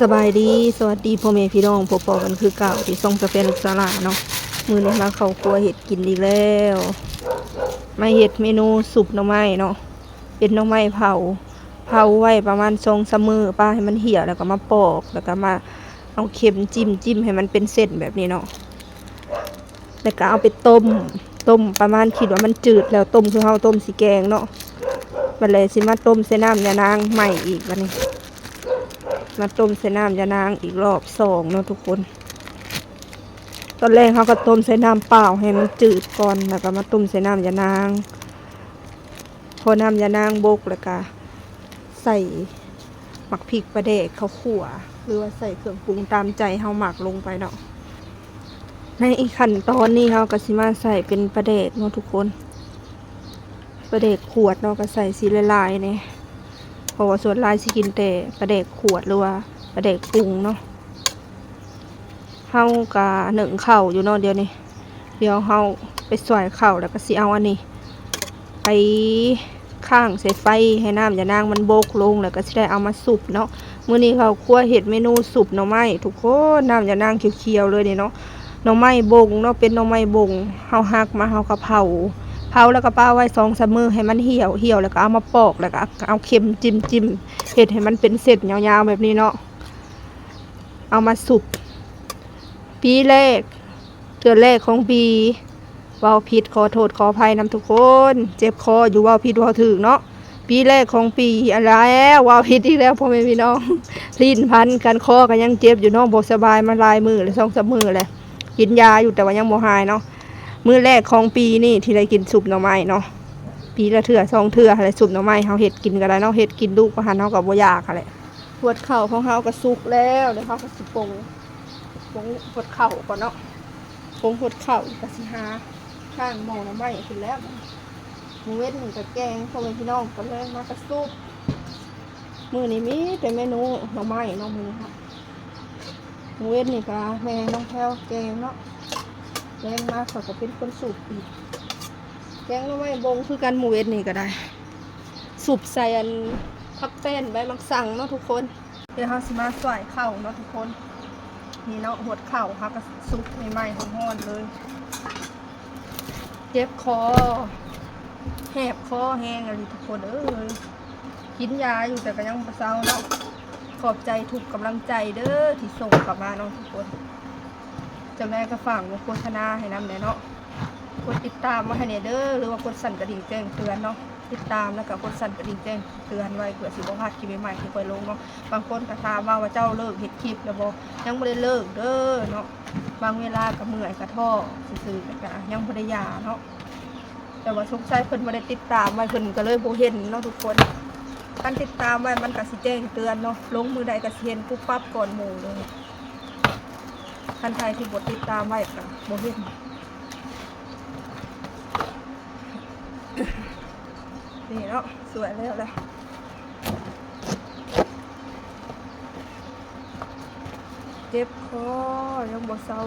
สบายดีสวัสดีพ่อแม่พี่น้องพบกันคือเก่าที่ส่งสเปนลูกสาลาเนาะมื้อนี้มาเข้าครัวเฮ็ดกินอีกแล้วมาเฮ็ดเมนูสุปหน่อไม้เนาะเป็นหน่อไม้เผาไว้ประมาณ2-3 มื้อป้าให้มันเหี่ยวแล้วก็มาปอกแล้วก็มาเอาเข็มจิ้มให้มันเป็นเส้นแบบนี้เนาะแล้วก็เอาไปต้มประมาณคิดว่ามันจืดแล้วต้มคือเฮาต้มสิแกงเนาะบัดเลยสิมาต้มใส่น้ำยานางใหม่อีกบัดนี้มาต้มใส่น้ำยานางอีกรอบ2เนาะทุกคนตอนแรกเขาก็ต้มใส่น้ำเปล่าให้มันจืดก่อนแล้วก็มาต้มใส่น้ำยานางพอน้ำยานางบกแล้วก็ใส่หมักพริกปลาแดกข้าวขั่วหรือว่าใส่เครื่องปรุงตามใจเฮาหมักลงไปเนาะในอีกขั้นตอนนี้เขาก็สิมาใส่เป็นปลาแดกเนาะทุกคนปลาแดกขวดเนาะก็ใส่สีลายๆเนี่ยเพราะว่าส่วนลายสิกินแต่ปลาแดกขวดหรือว่าปลาแดกปรุงเนาะเฮากะหนึ่งข้าวอยู่เนาะเดี๋ยวเฮาไปสวยข้าวแล้วก็สิเอาอันนี้ไปข้างใส่ไฟให้น้ำยานางมันบกลงแล้วก็สิได้เอามาสุบเนาะมื้อนี้เขาคั่วเห็ดเมนูสุบหน่อไม้ทุกคนน้ำยานางเขียวๆเลยนี่เนาะหน่อไม้บงเนาะเป็นหน่อไม้บงเฮาหักมาเฮาก็เผาแล้วก็ป้าไว้2-3 มื้อให้มันเหี่ยวแล้วก็เอามาปอกแล้วก็เอาเข็มจิ้มเห็ดให้มันเป็นเส้นยาวๆแบบนี้เนาะเอามาสุบปีแรกเดือนแรกของปีเว้าผิดขอโทษขออภัยนำทุกคนเจ็บคออยู่เว้าผิดเว้าถูกเนาะปีแรกของปีอะไรแล้วเว้าผิดอีกแล้วพ่อแม่พี่น้องลิ้นพันกันคอก็ยังเจ็บอยู่เนาะบ่สบายมาหลายมื้อเลย2-3 มื้อเลยกินยาอยู่แต่ว่ายังบ่หายเนาะมื้อแรกของปีนี่ที่ได้กินซุปหน่อไม้เนาะปีละเทื่อ2 เทื่ออะไรซุปหน่อไม้เฮาเฮ็ดกินก็ได้เนาะเฮ็ดกินลูกประหารเฮาก็บ่อยากค่ะแหละปวดเข่าของเฮาก็สุกแล้วเดี๋ยวเฮาก็สิปรุงปวดเข่าก่อนเนาะปวดเข่าก็สิหาข้างหม้อหน่อไม้ขึ้นแล้วมื้อเว้นนี่ก็แกงพ่อแม่พี่น้องก็เลยมากระซุปมื้อนี้มีแต่เมนูหน่อไม้เนาะมื้อค่ะมื้อเว้นนี่ก็แม่น้องแพรวแกงเนาะแกงมาเขาก็เป็นคนสูบอีกแกงหน่อไม้บงคือกันมื้อเว้นนี่ก็ได้สูบใส่อันผักแป้นใบมักสั่งเนาะทุกคนเดี๋ยวเฮาสิมาสวยข้าวเนาะทุกคนนี่เนาะหดข้าวค่ะก็ซุปใหม่ๆร้อนๆเลยเจ็บคอแหบคอแห้งอะไรทุกคนกินยาอยู่แต่ก็ยังบ่เซาเนาะขอบใจทุกกำลังใจเด้อที่ส่งกลับมาเนาะทุกคนจังได๋ก็ฝากโฆษณาให้นำแน่เนาะกดติดตามมาให้แน่เด้อหรือว่ากดสั่นกระดิ่งแจ้งเตือนเนาะติดตามแล้วก็กดสั่นกระดิ่งแจ้งเตือนไว้เผื่อสิบ่พลาดคลิปใหม่ๆที่ค่อยลงเนาะบางคนก็ถามว่าเจ้าเลิกเฮ็ดคลิปแล้วบ่ยังบ่ได้เลิกเด้อเนาะบางเวลาก็เมื่อยก็ท้อซื่อๆก็ยังบ่ได้ยาเนาะแต่ว่าสงสัยเพิ่นบ่ได้ติดตามไว้เพิ่นก็เลยบ่เห็นเนาะทุกคนการติดตามไว้มันก็สิแจ้งเตือนเนาะลงมือใดก็สิเห็นปุ๊บปั๊บก่อนหมู่เลยคันใครที่บ่ติดตามไว้ก็บ่เห็นนี่เนาะสวยแล้วแหละเจ็บคอยังบ่เซา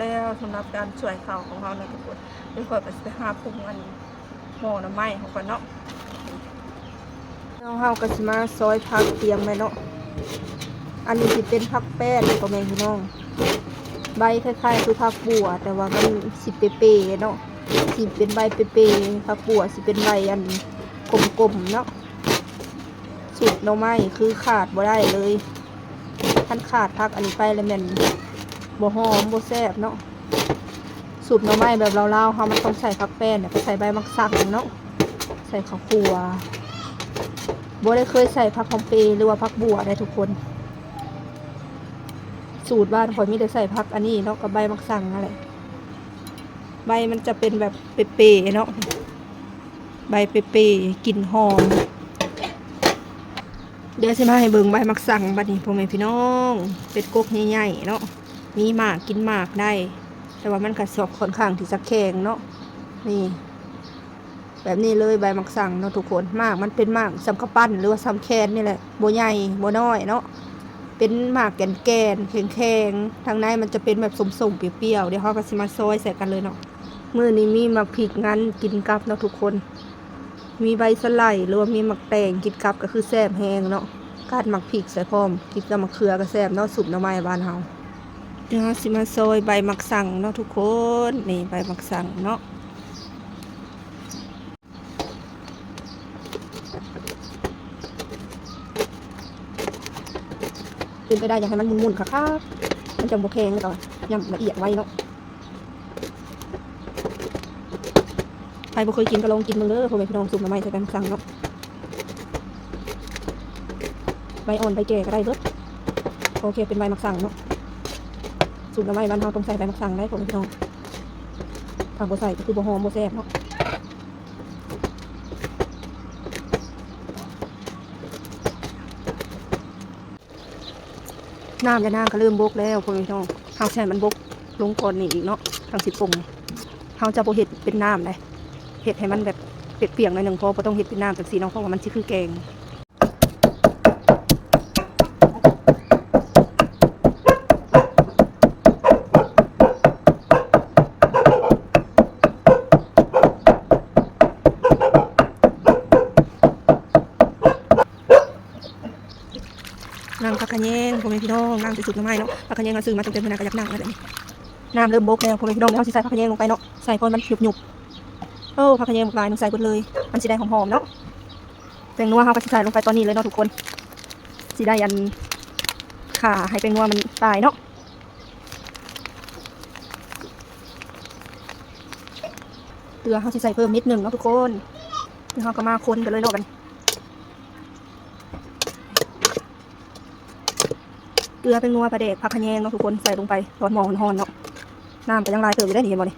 แล้วสำหรับการช่วยเข่าของเราในทุกคนเดี๋ยวค่อยไปหาปรุงอันหม้อน้ำไหม้ของก่อนเนาะเฮาก็สิมาซอยผักเตรียมไว้เนาะอันนี้สิเป็นผักแป้นพ่อแม่พี่น้องใบคล้ายๆคือผักบัวแต่ว่ามันสิเปๆเนาะสิเป็นใบเปๆผักบัวสิเป็นใบอันกลมๆเนาะสูตรหน่อไม้คือขาดบ่ได้เลยท่านขาดผักอันนี้ไปแล้วแม่นบ่หอมบ่แซ่บเนาะสูตรหน่อไม้แบบลาวๆเฮามันต้องใส่ผักแป้นเนี่ยก็ใส่ใบมักสั่งเนาะใส่ข้าวคั่วบ่ได้เคยใส่ผักหอมเปรย์หรือว่าผักบัวได้ทุกคนสูตรบ้านข่อยมีแต่ใส่ผักอันนี้เนาะกับใบมักสั่งนั่นแหละใบมันจะเป็นแบบเปรย์ๆเนาะใบเปรย์ๆกลิ่นหอมเดี๋ยวสิมาให้เบิ่งใบมักสั่งบัดนี้พ่อแม่พี่น้องเป็ดกกใหญ่ๆเนาะมีหมากกินหมากได้แต่ว่ามันก็สอบค่อนข้างที่จะแข็งเนาะนี่แบบนี้เลยใบมักสั่งเนาะทุกคนหมากมันเป็นหมากสำกะปั้นหรือว่าสำแคนนี่แหละบ่ใหญ่บ่น้อยเนาะ เป็นหมากแก่นๆแข็งๆทางในมันจะเป็นแบบส้มๆเปรี้ยวๆเดี๋ยวเฮาก็สิมาซอยใส่กันเลยเนาะมื้อนี้มีหมักพริกงั้นกินกับเนาะทุกคนมีใบสะไลหรือว่ามีหมักแตงกินกับก็คือแซ่บแฮงเนาะกาดหมักพริกใส่พร้อมกินกับมะเขือก็แซ่บเนาะสุปหน่อไม้บ้านเฮาเดี๋ยวเฮาสิมาซอยใบหมักสังเนาะทุกคนนี่ใบหมักสังเนาะเป็นไปได้อยากให้มันมุนๆค่ะมันจะบ่แข็งแล้วก็ยำละเอียดไว้เนาะใครบ่เคยกินก็ลองกินเบิ่งเด้อพ่อแม่พี่น้องสุปหน่อไม้ใส่ใบหมักสังเนาะใบอ่อนใบแก่ก็ได้เบิดโอเคเป็นใบหมักสังเนาะสุปหน่อไม้บ้านเฮาต้องใส่ใบหมักสังได้พ่อแม่พี่น้องถ้าบ่ใส่ก็คือบ่หอมบ่แซ่บเนาะน้ำจะน้ำก็เริ่มบกแล้วพ่อแม่พี่น้องเฮาใช้มันบกลงก่อนนี่อีกเนาะทางสิปรุงเฮาจะบ่เฮ็ดเป็นน้ำได้เฮ็ดให้มันแบบเปียกๆหน่อยนึงพอบ่ต้องเฮ็ดเป็นน้ำจังซี่เนาะเพราะว่ามันสิคือแกงน้ำผักขะแยงพ่อแม่พี่น้องน้ำสิสุกหน่อไม้เนาะผักขะแยงเราซื้อมาตั้งแต่เมื่อนั้นก็อยากน้ำแล้วนี่น้ำเริ่มบกแล้วพ่อแม่พี่น้องเฮาสิใส่ผักขะแยงลงไปเนาะใส่พอมันหยุบๆโอ้ผักขะแยงหลายนึงใส่เบิดเลยมันสิได้หอมๆเนาะแป้งนัวเฮาก็สิใส่ลงไปตอนนี้เลยเนาะทุกคนสิได้อันข่าให้แป้งนัวมันตายเนาะเกลือเฮาสิใส่เพิ่มนิดนึงเนาะทุกคนเฮาก็มาคนกันเลยเนาะกันเกลือเป็นนัวปลาเด็กผักขะแยงเนาะทุกคนใส่ลงไปร้อนหม้อร้อนๆเนาะน้ำก็ยังลายเติมอยู่ได้นี่เห็นบ่นี่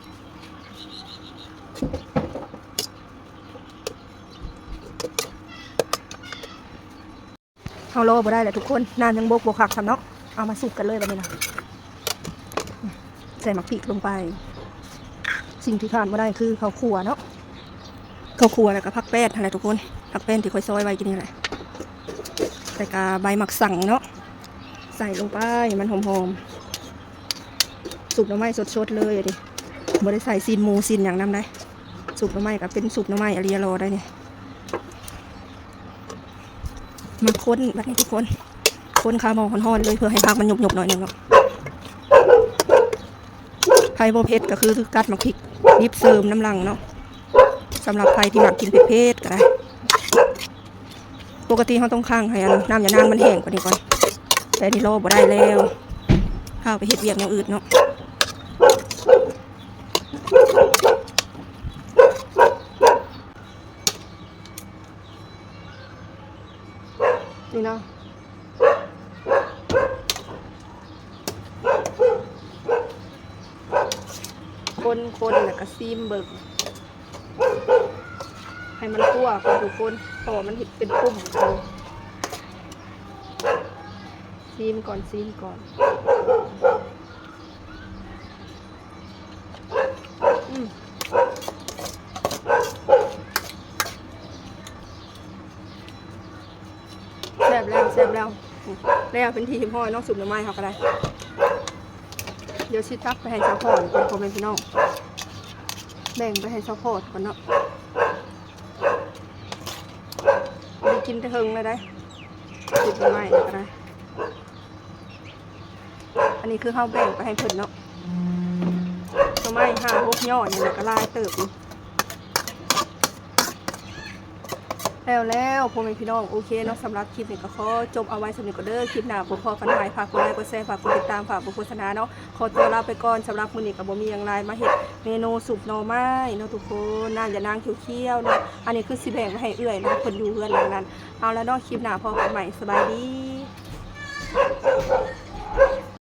เอาโลบ่ได้เลยทุกคนน้ำยังบกคักทำเนาะเอามาสุกกันเลยแบบนี้นะใส่หมักพริกลงไปสิ่งที่ขาดไม่ได้คือข้าวคั่วเนาะข้าวคั่วแล้วก็ผักแป้นอะไรทุกคนผักแป้นที่ค่อยซอยไว้กินนี่แหละใส่กาใบหมักสังเนาะใส่ลงไปมันหอมๆสุกหน่อไม้สดๆเลยดิบ่ได้ใส่ซีนหมูซีนอย่างนั้นได้สุกหน่อไม้กับเป็นสุกหน่อไม้อริยรอได้เนี่ยมาค้นแบบนี้ทุกคนค้นคาหม้อห่อนๆเลยเพื่อให้ผักมันหยบๆหน่อยนึงเนาะไผ่โบเผ็ดก็คือกัดหมักพริกนิบเสริมน้ำลังเนาะสำหรับใครที่อยากกินเผ็ดๆก็ได้ปกติเขาต้องข้างให้น้ำอย่านางมันแห้งกว่านี้ก่อนแต่นี่โลบ่ได้แล้วข้าวไปเฮ็ดเวียกอย่างอื่นเนาะนี่เนาะคนแล้วก็ซีมเบิกให้มันทั่วคนทุกคนพอมันเห็ดเป็นปุ่มซีมก่อนแซ่บแล้วเป็นทีมห้อยนอกสุดหรือไม่เขาก็ได้เดี๋ยวชิตักไปให้ซัพพอร์ตก่อนพ่อแม่พี่น้องแบ่งไปให้ซัพพอร์ตก่อนเนาะไปกินแต่เฮงเลยได้สุดหรือไม่ก็ได้อันนี้คือข้าวแบ่งไปให้เพิ่นเนาะทำไม5-6 ยอดนี่แหละก็ลายเติบแล้วพ่อแม่พี่น้องโอเคเนาะสำหรับคลิปนี้ก็ขอจบเอาไว้สำหรับก็เด้อคลิปหน้าพอกันใหม่ฝากกดไลค์กดแชร์ฝากกดติดตามฝากโฆษณาเนาะขอตัวลาไปก่อนสำหรับมื้อนี้ก็บ่มีอย่างไรมาเฮ็ดเมนูสุปหน่อไม้เนาะทุกคนน้ำอย่านางเขียวๆเนาะอันนี้คือสิแบ่งให้เอื้อยเนาะเพิ่นอยู่เฮือนหลังนั้นเอาแล้วเนาะคลิปหน้าพอกันใหม่สบายดี